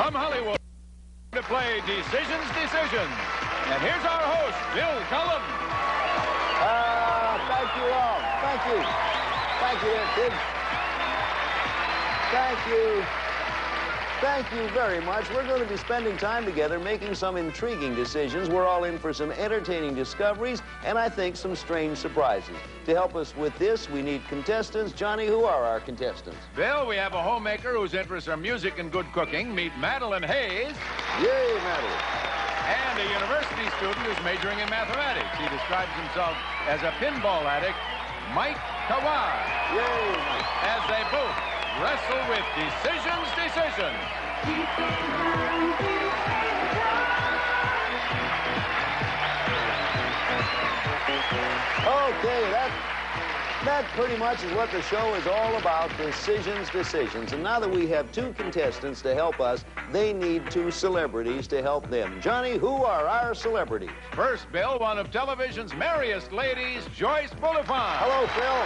From Hollywood to play Decisions. And here's our host, Bill Cullen. Thank you all. Thank you. Thank you, kids. Thank you. Thank you very much. We're going to be spending time together making some intriguing decisions. We're all in for some entertaining discoveries and I think some strange surprises. To help us with this, we need contestants. Johnny, who are our contestants? Bill, we have a homemaker whose interests are music and good cooking. Meet Madeline Hayes. Yay, Madeline. And a university student who's majoring in mathematics. He describes himself as a pinball addict, Mike Kawai. Yay, Mike. As they both wrestle with Decisions. Okay, that pretty much is what the show is all about, decisions. And now that we have two contestants to help us, they need two celebrities to help them. Johnny, who are our celebrities? First, Bill, one of television's merriest ladies, Joyce Bulifant. Hello, Phil.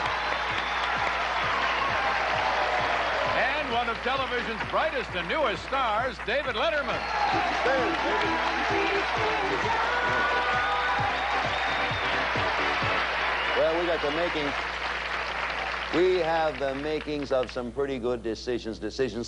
And one of television's brightest and newest stars, David Letterman. Well, we have the makings of some pretty good decisions.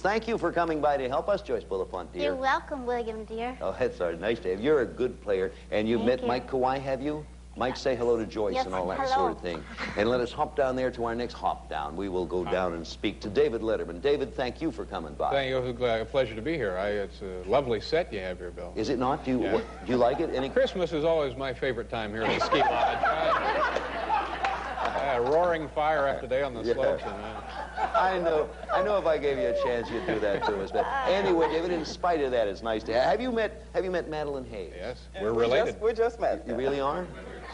Thank you for coming by to help us, Joyce Bulifant, dear. You're welcome, William, dear. Oh, that's all right. Nice to have you. You're a good player. And you've met Mike Kawai, have you? Mike, say hello to Joyce and all that sort of thing. And let us hop down there to our next hop down. We will go down and speak to David Letterman. David, thank you for coming by. Thank you. It's a pleasure to be here. It's a lovely set you have here, Bill. Is it not? Do you like it? Christmas is always my favorite time here at the ski lodge. Roaring fire after day on the slopes. And, I know if I gave you a chance, you'd do that to us. But anyway, David, in spite of that, it's nice to have you met Madeline Hayes? Yes, we're related. We just met. You really are?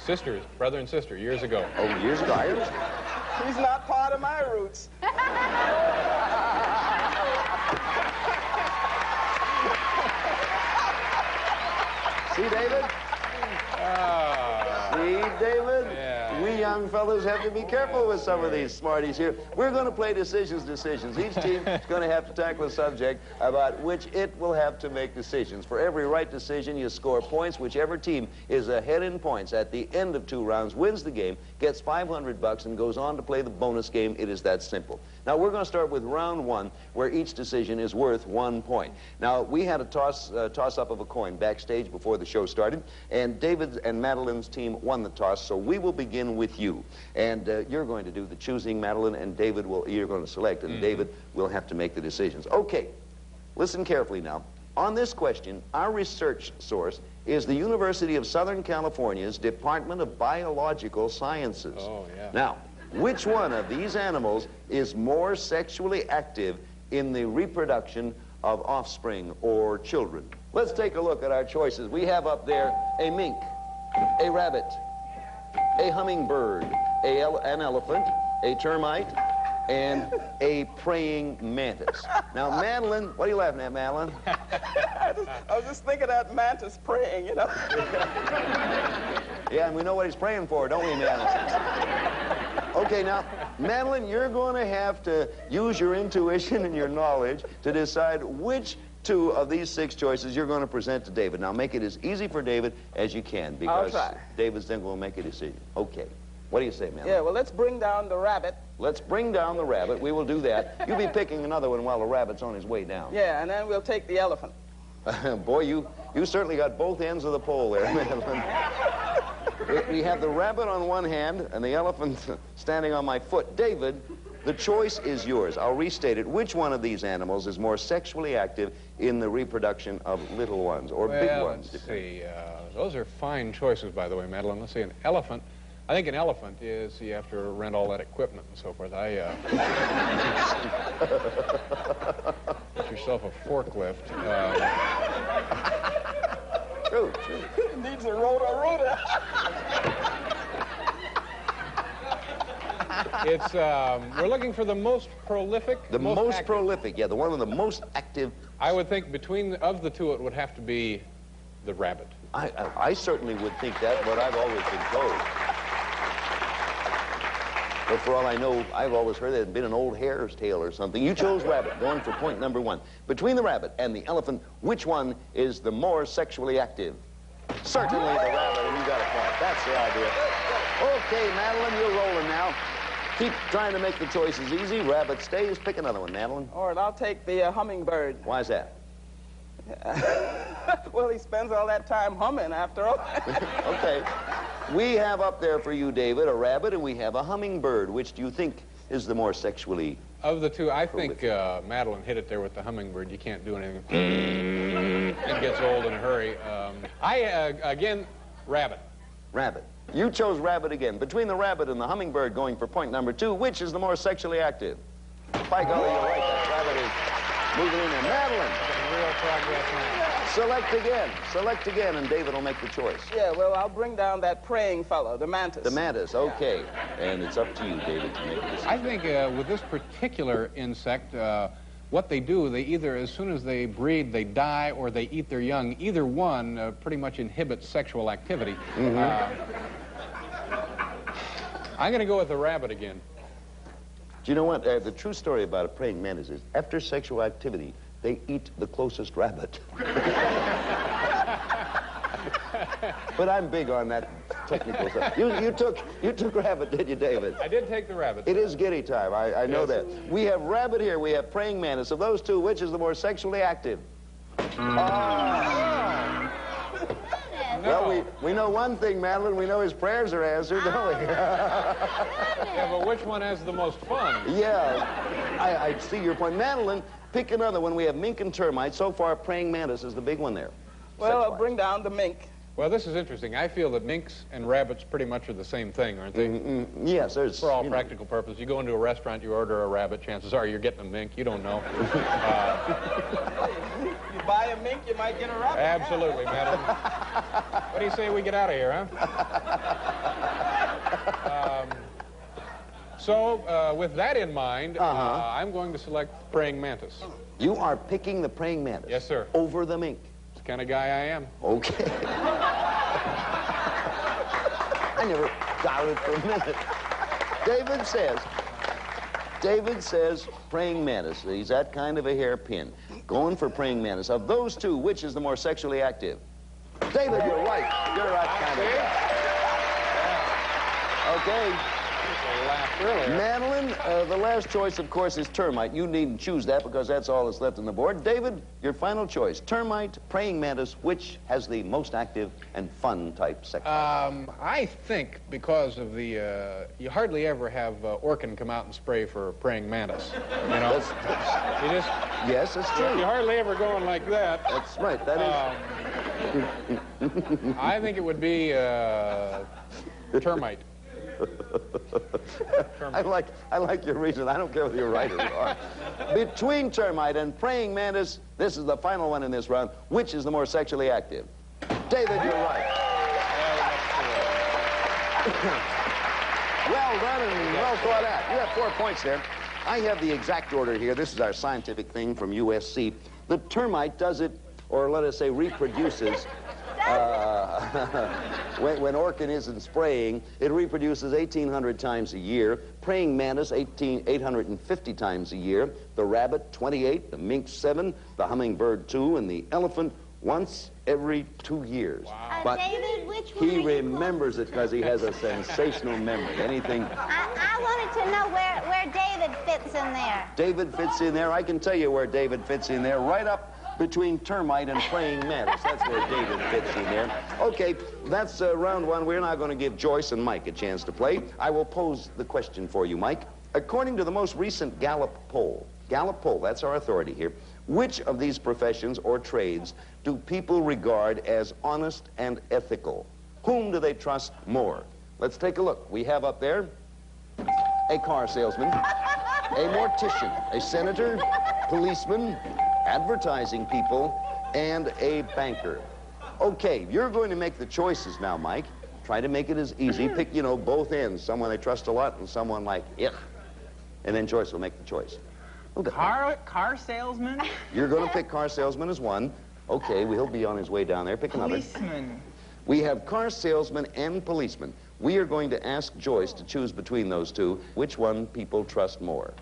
Sisters, brother and sister, years ago. Oh, years ago? Irish? He's not part of my roots. See, David? See, David? Yeah. We young fellows have to be careful with some of these smarties here. We're going to play decisions. Each team is going to have to tackle a subject about which it will have to make decisions. For every right decision, you score points. Whichever team is ahead in points at the end of 2 rounds wins the game, gets $500, and goes on to play the bonus game. It is that simple. Now, we're going to start with round 1, where each decision is worth 1 point. Now, we had a toss-up of a coin backstage before the show started, and David and Madeline's team won the toss, so we will begin with you. And you're going to do the choosing, Madeline, and you're going to select, and David will have to make the decisions. Okay, listen carefully now. On this question, our research source is the University of Southern California's Department of Biological Sciences. Oh, yeah. Now, which one of these animals is more sexually active in the reproduction of offspring or children? Let's take a look at our choices. We have up there a mink, a rabbit, a hummingbird, an elephant, a termite, and a praying mantis. Now, Madeline, what are you laughing at, Madeline? I was just thinking that mantis praying, you know. Yeah, and we know what he's praying for, don't we, Madeline? Okay, now, Madeline, you're going to have to use your intuition and your knowledge to decide which 2 of these 6 choices you're going to present to David. Now, make it as easy for David as you can, because David's then going to make a decision. Okay. What do you say, Madeline? Yeah, well, let's bring down the rabbit. Let's bring down the rabbit. We will do that. You'll be picking another one while the rabbit's on his way down. Yeah, and then we'll take the elephant. Boy, you certainly got both ends of the pole there, Madeline. We have the rabbit on one hand and the elephant standing on my foot. David, the choice is yours. I'll restate it. Which one of these animals is more sexually active in the reproduction of little ones or big ones? Let's see. Those are fine choices, by the way, Madeline. Let's see, an elephant. I think an elephant is, you have to rent all that equipment and so forth. Get yourself a forklift. True. It needs a rotor. It's, we're looking for the most prolific. The most prolific, yeah, the one with the most active. I would think of the 2, it would have to be the rabbit. I certainly would think that, but I've always been told. But for all I know, I've always heard it had been an old hare's tail or something. You chose rabbit, going for point number 1. Between the rabbit and the elephant, which one is the more sexually active? Certainly the rabbit, and you got a point. That's the idea. Okay, Madeline, you're rolling now. Keep trying to make the choices easy. Rabbit stays. Pick another one, Madeline. All right, I'll take the hummingbird. Why's that? Well, he spends all that time humming after all. Okay. We have up there for you, David, a rabbit, and we have a hummingbird. Which do you think is the more sexually... Of the two, I think Madeline hit it there with the hummingbird. You can't do anything. It gets old in a hurry. Again, rabbit. Rabbit. You chose rabbit again. Between the rabbit and the hummingbird, going for point number 2, which is the more sexually active? By golly, you're right. That rabbit is moving in there. Madeline. Real progress now. Select again, and David will make the choice. Yeah, well, I'll bring down that praying fellow, the mantis. The mantis, okay. And it's up to you, David, to make a decision. I think with this particular insect, what they do, they either, as soon as they breed, they die, or they eat their young. Either one pretty much inhibits sexual activity. I'm going to go with the rabbit again. Do you know what? The true story about a praying mantis is, after sexual activity, they eat the closest rabbit. But I'm big on that technical stuff. You took rabbit, did you, David? I did take the rabbit. It is giddy time. I know that. We have rabbit here. We have praying mantis. Of those two, which is the more sexually active? Well, we know one thing, Madeline. We know his prayers are answered, don't we? Yeah, but which one has the most fun? Yeah, I see your point. Madeline, pick another one. We have mink and termite. So far, praying mantis is the big one there. Well, I'll bring down the mink. Well, this is interesting. I feel that minks and rabbits pretty much are the same thing, aren't they? Yes, there's... For all practical purposes. You go into a restaurant, you order a rabbit, chances are you're getting a mink. You don't know. You buy a mink, you might get a rabbit. Absolutely, Madeline. What do you say we get out of here, huh? So, with that in mind, I'm going to select praying mantis. You are picking the praying mantis? Yes, sir. Over the mink? It's the kind of guy I am. Okay. I never doubted for a minute. David says praying mantis. He's that kind of a hairpin. Going for praying mantis. Of those two, which is the more sexually active? David, you're right. You're that kind of guy. Okay. Madeline, the last choice, of course, is termite. You needn't choose that because that's all that's left on the board. David, your final choice. Termite, praying mantis, which has the most active and fun type sex life? I think because of the, you hardly ever have Orkin come out and spray for praying mantis. You know? Yes, that's true. You're hardly ever going like that. That's right. That is... I think it would be termite. I like your reason. I don't care whether you're right or wrong. Between termite and praying mantis, this is the final one in this round. Which is the more sexually active? David, you're right. Well done and well thought out. You have 4 points there. I have the exact order here. This is our scientific thing from USC. The termite does it, or let us say reproduces, when Orkin isn't spraying, it reproduces 1,800 times a year. Praying mantis, 850 times a year. The rabbit, 28. The mink, 7. The hummingbird, 2. And the elephant, once every 2 years. Wow. But David, which one he remembers it because he has a sensational memory. Anything... I wanted to know where David fits in there. David fits in there. I can tell you where David fits in there. Right up between termite and praying mantis. That's where David fits in there. Okay, that's round one. We're now going to give Joyce and Mike a chance to play. I will pose the question for you, Mike. According to the most recent Gallup poll, that's our authority here, which of these professions or trades do people regard as honest and ethical? Whom do they trust more? Let's take a look. We have up there a car salesman, a mortician, a senator, policeman, advertising people, and a banker. Okay, you're going to make the choices now, Mike. Try to make it as easy. Pick, you know, both ends. Someone I trust a lot and someone like, ugh. And then Joyce will make the choice. Car salesman? You're going to pick car salesman as one. Okay, he'll be on his way down there. Pick another. Policeman. We have car salesman and policeman. We are going to ask Joyce to choose between those two, which one people trust more.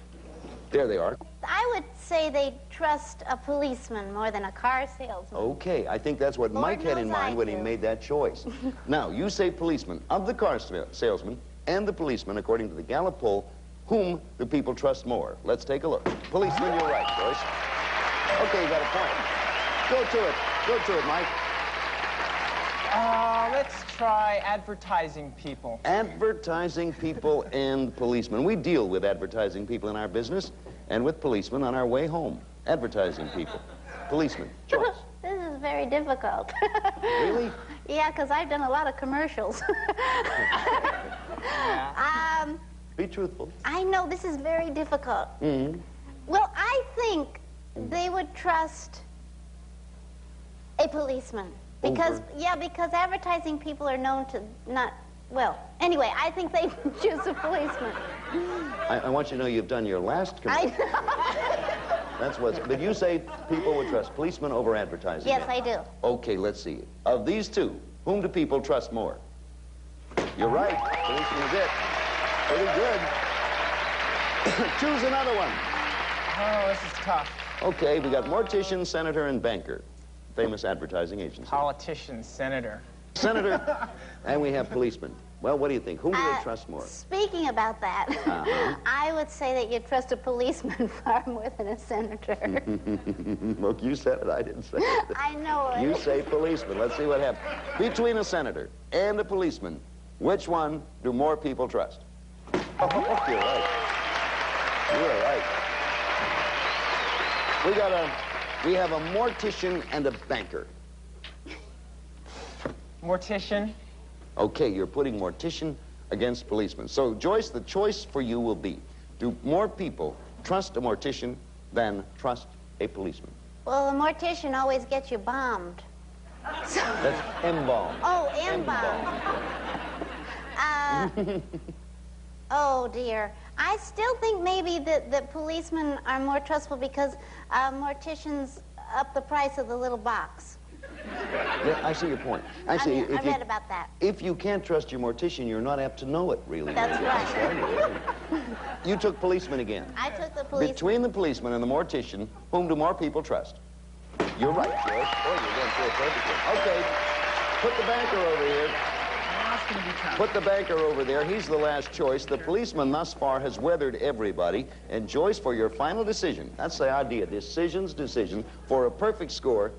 There they are. I would say they trust a policeman more than a car salesman. Okay, I think that's what Lord Mike had in knows mind I when he do. made that choice. Now, you say policeman. Of the car salesman and the policeman, according to the Gallup poll, whom do people trust more? Let's take a look. Policeman, you're right, Joyce. Okay, you got a point. Go to it. Go to it, Mike. Let's try advertising people. Advertising people and policemen. We deal with advertising people in our business and with policemen on our way home. Advertising people. Policemen. Joyce. This is very difficult. Really? Yeah, because I've done a lot of commercials. Be truthful. I know this is very difficult. Mm-hmm. Well, I think they would trust a policeman. Because, yeah, because advertising people are known to not, well, anyway, I think they choose a policeman. I want you to know you've done your last commercial. That's what's, but you say people would trust policemen over advertising. Yes, I do. Okay, let's see. Of these two, whom do people trust more? You're right. Policeman is it. Pretty good. Choose another one. Oh, this is tough. Okay, we got mortician, senator, and banker. Famous advertising agency. Politician, senator. Senator, and we have policeman. Well, what do you think? Whom do they trust more? Speaking about that, I would say that you trust a policeman far more than a senator. Look, you said it. I didn't say it. I know it. You say policeman. Let's see what happens. Between a senator and a policeman, which one do more people trust? Oh, you're right. You're right. We have a mortician and a banker. Mortician. Okay, you're putting mortician against policeman. So, Joyce, the choice for you will be, do more people trust a mortician than trust a policeman? Well, a mortician always gets you bombed. So, That's embalmed. oh, embalmed. Oh, dear. I still think maybe that policemen are more trustful because morticians up the price of the little box. Yeah, I see your point. I see. I read about that. If you can't trust your mortician, you're not apt to know it, really. That's right. You took policeman again. I took the policeman. Between the policeman and the mortician, whom do more people trust? You're right, Joyce. Oh, you're going through it perfectly. Okay, put the banker over here. Put the banker over there. He's the last choice. The policeman thus far has weathered everybody. And Joyce, for your final decision, that's the idea, decision, for a perfect score,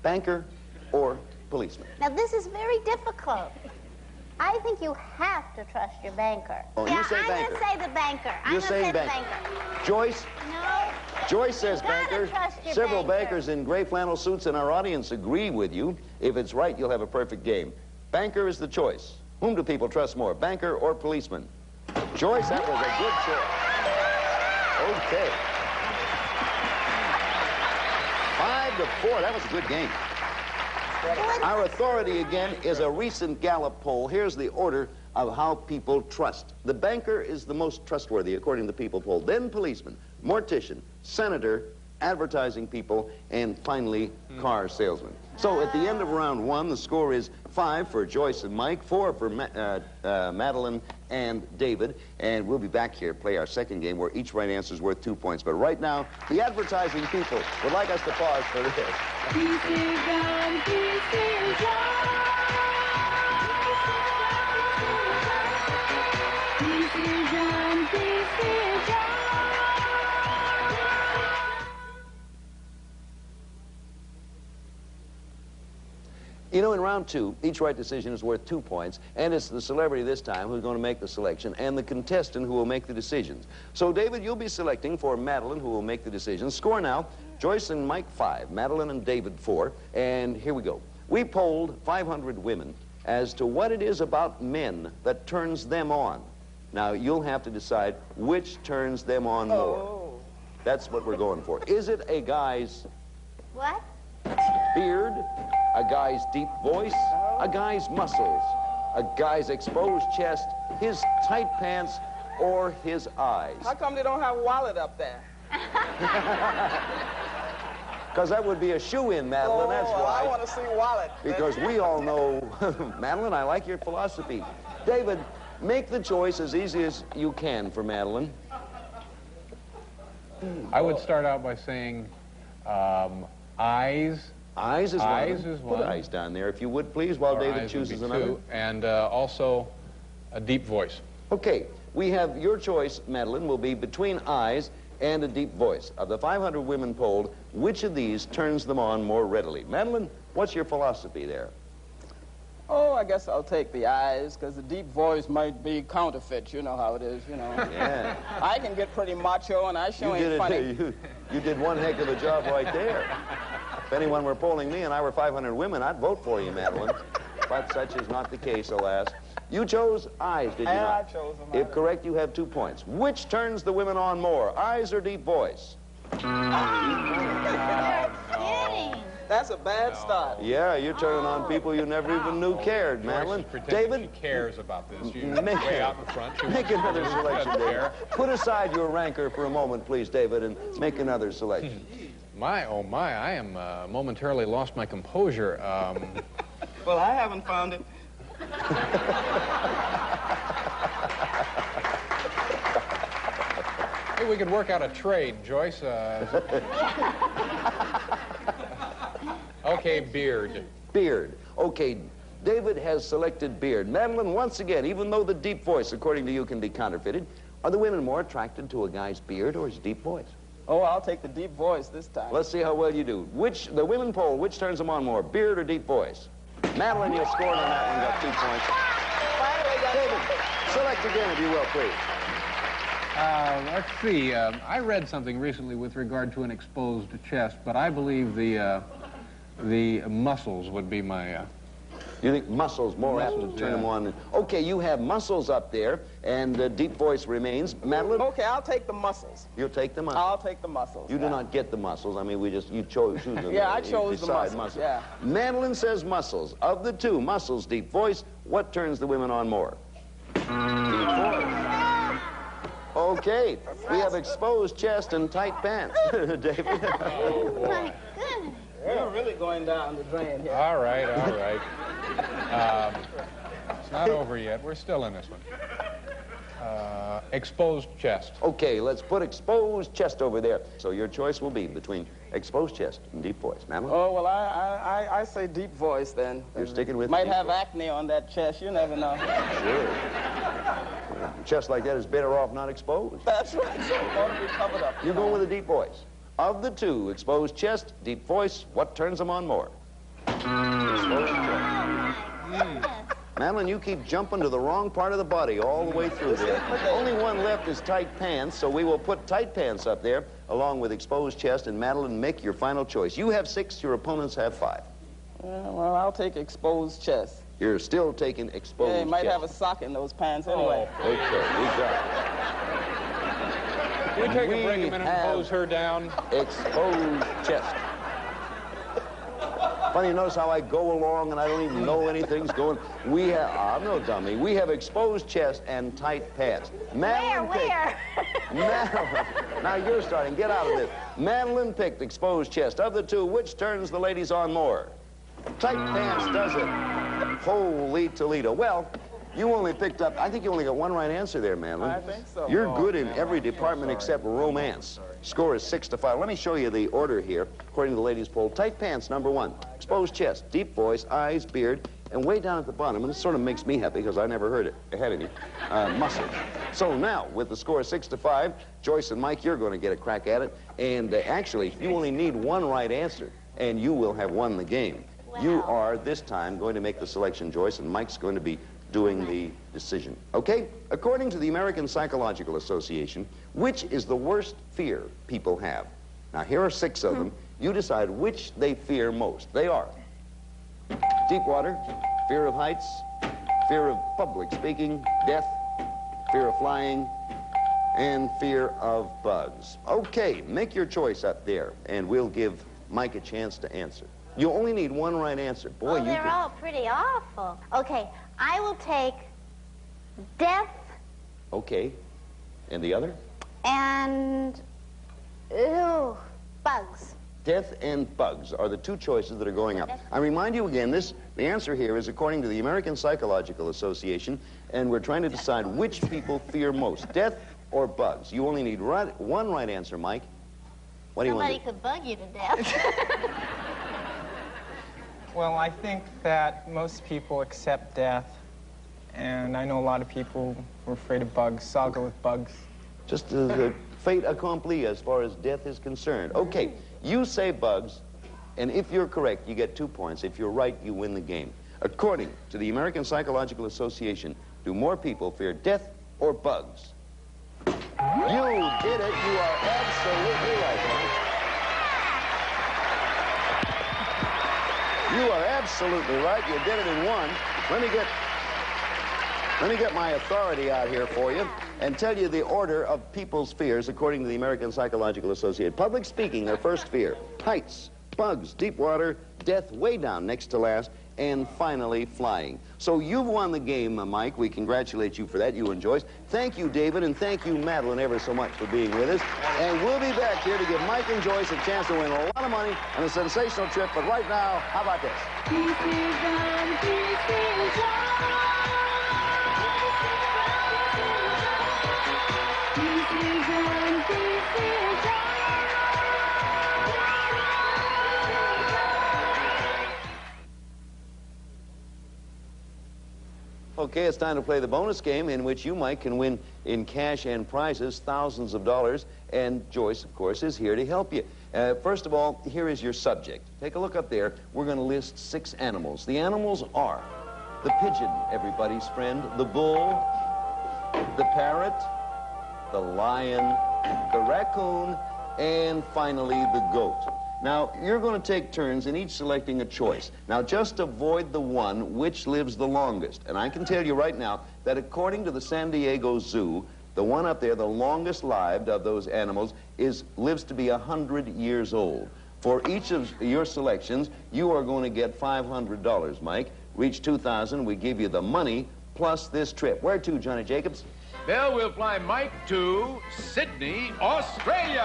banker or policeman. Now, this is very difficult. I think you have to trust your banker. Oh, yeah, you say I'm banker. going to say the banker. You're saying banker. Joyce? No. Joyce says You gotta banker. trust your Several banker. bankers in gray flannel suits in our audience agree with you. If it's right, you'll have a perfect game. Banker is the choice. Whom do people trust more, banker or policeman? Joyce, that was a good choice. Okay. 5-4, that was a good game. Our authority, again, is a recent Gallup poll. Here's the order of how people trust. The banker is the most trustworthy, according to the people poll. Then policeman, mortician, senator, advertising people, and finally, car salesman. So at the end of round one, the score is 5 for Joyce and Mike, 4 for Madeline and David. And we'll be back here, play our second game, where each right answer is worth 2 points. But right now, the advertising people would like us to pause for this. Peace is gone, peace is gone. Peace is gone, peace is gone. You know, in round two, each right decision is worth 2 points, and it's the celebrity this time who's going to make the selection, and the contestant who will make the decisions. So, David, you'll be selecting for Madeline, who will make the decisions. Score now, Joyce and Mike 5, Madeline and David 4, and here we go. We polled 500 women as to what it is about men that turns them on. Now, you'll have to decide which turns them on more. That's what we're going for. Is it a guy's What? beard, a guy's deep voice, a guy's muscles, a guy's exposed chest, his tight pants, or his eyes? How come they don't have a wallet up there? Because that would be a shoe-in, Madeline, Oh, that's well, I why. want to see wallet. Because we all know, Madeline, I like your philosophy. David, make the choice as easy as you can for Madeline. I would start out by saying eyes. Eyes is Eyes one. is Put one. eyes down there, if you would, please, while Or David eyes would chooses be another. two. And also a deep voice. Okay, we have your choice, Madeline, will be between eyes and a deep voice. Of the 500 women polled, which of these turns them on more readily? Madeline, what's your philosophy there? Oh, I guess I'll take the eyes, because the deep voice might be counterfeit. You know how it is, you know. Yeah. I can get pretty macho, and I sure ain't funny. You did one heck of a job right there. If anyone were polling me and I were 500 women, I'd vote for you, Madeline. But such is not the case, alas. You chose eyes, did you Yeah, not? I chose them. If correct, you have 2 points. Which turns the women on more, eyes or deep voice? Kidding. That's a bad start. Yeah, you're turning on people you never even knew cared, Madeline. David? She cares about this. She's Make- way out in front. She Make wants to another do selection, that David. there. Put aside your rancor for a moment, please, David, and make another selection. My, oh my, I am momentarily lost my composure. Well, I haven't found it. Hey, we could work out a trade, Joyce. Okay, beard. Beard. Okay, David has selected beard. Madeline, once again, even though the deep voice, according to you, can be counterfeited, are the women more attracted to a guy's beard or his deep voice? Oh, I'll take the deep voice this time. Let's see how well you do. The women poll, which turns them on more, beard or deep voice? Madeline, you scored on that one, got 2 points. David, select again, if you will, please. Let's see. I read something recently with regard to an exposed chest, but I believe the muscles would be my... You think muscles more apt to turn them on? Okay, you have muscles up there, and deep voice remains. Madeline? Okay, I'll take the muscles. You'll take the muscles. I'll take the muscles. You do not get the muscles. I mean, you chose them. Yeah, I chose the muscles, yeah. Madeline says muscles. Of the 2, muscles, deep voice, what turns the women on more? Deep voice. Okay, we have exposed chest and tight pants, David. My goodness. We're really going down the drain here. All right, all right. It's not over yet. We're still in this one. Exposed chest. Okay, let's put exposed chest over there. So your choice will be between exposed chest and deep voice. Madeline? Oh, well, I say deep voice then. You're sticking with Might deep have voice. acne on that chest. You never know. Sure. A chest like that is better off not exposed. That's right. So it ought to be covered up. You're going with a deep voice. Of the 2, exposed chest, deep voice, what turns them on more? Exposed chest. Madeline, you keep jumping to the wrong part of the body all the way through there. Only one left is tight pants, so we will put tight pants up there along with exposed chest. And Madeline, make your final choice. You have 6, your opponents have 5. Well, I'll take exposed chest. You're still taking exposed Yeah, you might chest. have a sock in those pants anyway. Okay, we got Can we take a break a We minute have- and hose her down? exposed chest. Funny, you notice how I go along and I don't even know anything's going. I'm no dummy. We have exposed chest and tight pants. Madeline Where? Madeline, now you're starting. Get out of this. Madeline picked exposed chest. Of the 2, which turns the ladies on more? Tight pants does it. Holy Toledo. Well, you only picked up, I think you only got 1 right answer there, Madeline. I think so. You're good in every department except romance. Score is 6-5. Let me show you the order here, according to the ladies' poll. Tight pants, number 1. Exposed chest, deep voice, eyes, beard, and way down at the bottom, and this sort of makes me happy because I never heard it ahead of you, muscles. So now, with the score 6-5, Joyce and Mike, you're going to get a crack at it. And actually, you only need 1 right answer, and you will have won the game. Wow. You are, this time, going to make the selection, Joyce, and Mike's going to be doing the decision. Okay? According to the American Psychological Association, which is the worst fear people have? Now, here are 6 of them. You decide which they fear most. They are deep water, fear of heights, fear of public speaking, death, fear of flying, and fear of bugs. Okay, make your choice up there, and we'll give Mike a chance to answer. You only need 1 right answer. Boy, you they're can... all pretty awful. Okay, I will take death Okay. And the other? and bugs. Death and bugs are the two choices that are going up. I remind you again, the answer here is according to the American Psychological Association, and we're trying to decide which people fear most, death or bugs. You only need one right answer, Mike. What do you want to do? Somebody could bug you to death. Well, I think that most people accept death, and I know a lot of people who are afraid of bugs, so I'll go with bugs. Just a fait accompli as far as death is concerned. Okay, you say bugs, and if you're correct, you get 2 points. If you're right, you win the game. According to the American Psychological Association, do more people fear death or bugs? You did it. You are absolutely right, Mike. You are absolutely right. You did it in one. Let me get my authority out here for you and tell you the order of people's fears according to the American Psychological Association. Public speaking, their first fear. Heights, bugs, deep water, death way down next to last, and finally flying. So you've won the game, Mike. We congratulate you for that, you and Joyce. Thank you, David, and thank you, Madeline, ever so much for being with us. And we'll be back here to give Mike and Joyce a chance to win a lot of money and a sensational trip. But right now, how about this? Okay, it's time to play the bonus game in which you, Mike, can win in cash and prizes, thousands of dollars, and Joyce, of course, is here to help you. First of all, here is your subject. Take a look up there. We're going to list 6 animals. The animals are the pigeon, everybody's friend, the bull, the parrot, the lion, the raccoon, and finally the goat. Now, you're going to take turns in each selecting a choice. Now, just avoid the one which lives the longest. And I can tell you right now that according to the San Diego Zoo, the one up there, the longest lived of those animals, lives to be 100 years old. For each of your selections, you are going to get $500, Mike. Reach 2,000, we give you the money plus this trip. Where to, Johnny Jacobs? Bill will fly Mike to Sydney, Australia.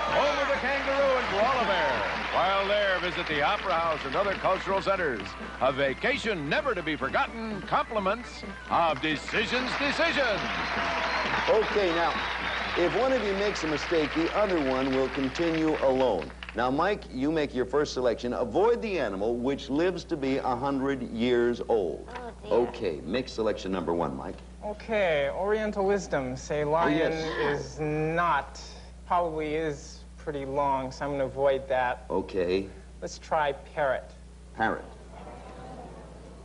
Home of the kangaroo and koala bear. While there, visit the Opera House and other cultural centers. A vacation never to be forgotten. Compliments of Decisions. Okay, now, if one of you makes a mistake, the other one will continue alone. Now, Mike, you make your first selection. Avoid the animal which lives to be 100 years old. Oh, dear. Okay, make selection number 1, Mike. Okay, Oriental wisdom say lion is not, probably is pretty long, so I'm going to avoid that. Okay. Let's try parrot. Parrot.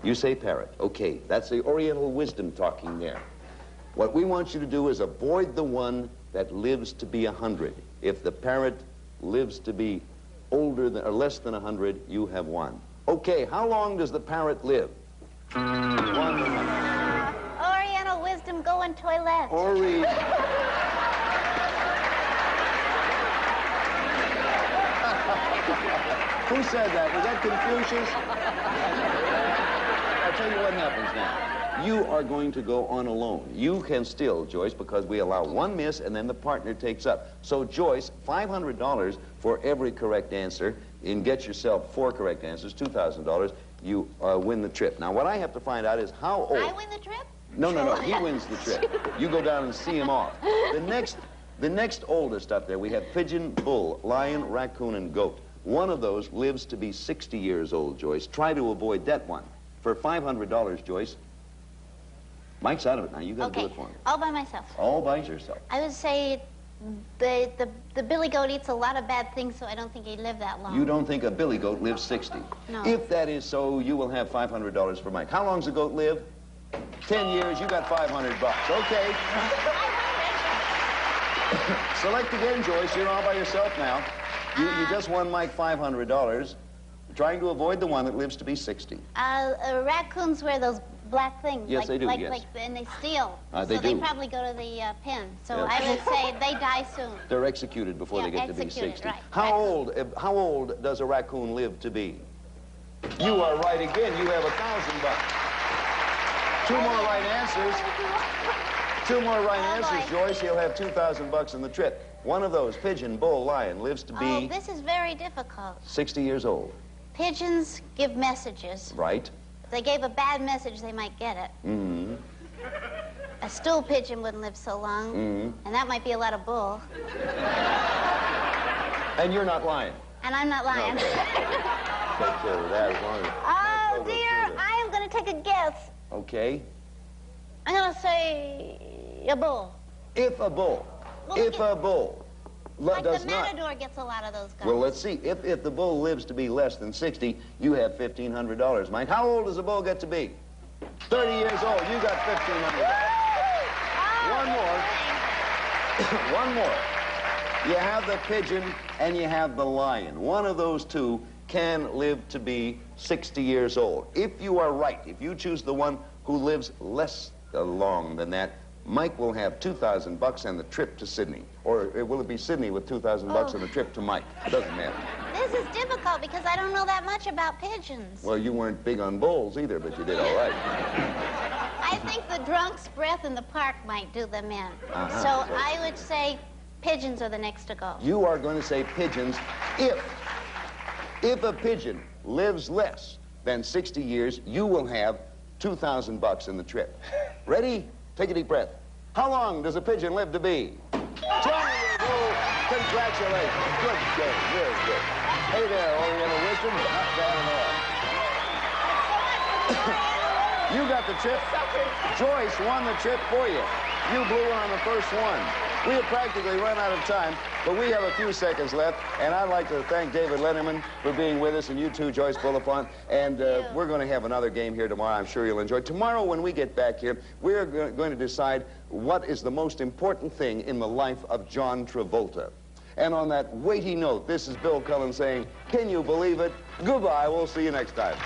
You say parrot. Okay, that's the Oriental wisdom talking there. What we want you to do is avoid the one that lives to be 100. If the parrot lives to be older than, or less than 100, you have won. Okay, how long does the parrot live? 100. Oriental wisdom, go in toilet. Who said that? Was that Confucius? I'll tell you what happens now. You are going to go on alone. You can still, Joyce, because we allow one miss and then the partner takes up. So, Joyce, $500 for every correct answer. And get yourself 4 correct answers, $2,000. You win the trip. Now, what I have to find out is how old... I win the trip? No. He wins the trip. You go down and see him off. The next oldest up there, we have pigeon, bull, lion, raccoon, and goat. One of those lives to be 60 years old, Joyce. Try to avoid that one. For $500, Joyce. Mike's out of it now. You got to do it for him. All by myself. All by yourself. I would say the billy goat eats a lot of bad things, so I don't think he'd live that long. You don't think a billy goat lives 60? No. If that is so, you will have $500 for Mike. How long's a goat live? 10 years. You got $500. Okay. Select again, Joyce. You're all by yourself now. You just won Mike $500, trying to avoid the one that lives to be 60. Raccoons wear those black things. Yes, they do, yes. And they steal. They so they do. probably go to the pen. So Yeah. I would say they die soon. They're executed before they get to be executed, 60. right. How old does a raccoon live to be? You are right again. You have $1,000. 2 more right answers. 2 more right answers, boy. Joyce. You'll have $2,000 in the trip. one of those, pigeon, bull, lion, lives to be... Oh, this is very difficult. 60 years old. Pigeons give messages. Right. If they gave a bad message, they might get it. Mm-hmm. A stool pigeon wouldn't live so long, and that might be a lot of bull. And you're not lying. And I'm not lying. Okay. Take care of that as long as... Oh, dear, I am going to take a guess. Okay. I'm going to say a bull. If a bull, if a bull Like does the not... matador gets a lot of those guys. Well, let's see. If the bull lives to be less than 60, you have $1,500, Mike. How old does a bull get to be? 30 years old. You got $1,500. One more. One more. You have the pigeon and you have the lion. One of those two can live to be 60 years old. If you are right, if you choose the one who lives less long than that, Mike will have $2,000 and the trip to Sydney. Or will it be Sydney with $2,000 and the trip to Mike? It doesn't matter. This is difficult because I don't know that much about pigeons. Well, you weren't big on bulls either, but you did all right. I think the drunk's breath in the park might do them in. Uh-huh. So I would say pigeons are the next to go. You are going to say pigeons if a pigeon lives less than 60 years, you will have $2,000 in the trip. Ready? Take a deep breath. How long does a pigeon live to be? 20 years old. Congratulations. Good game. Very good. Hey there, Oriental Wisdom. Not bad at all. You got the trip. Joyce won the trip for you. You blew on the first one. We have practically run out of time, but we have a few seconds left, and I'd like to thank David Letterman for being with us, and you too, Joyce Bulifant. And we're going to have another game here tomorrow. I'm sure you'll enjoy. Tomorrow, when we get back here, we're going to decide what is the most important thing in the life of John Travolta. And on that weighty note, this is Bill Cullen saying, can you believe it? Goodbye. We'll see you next time.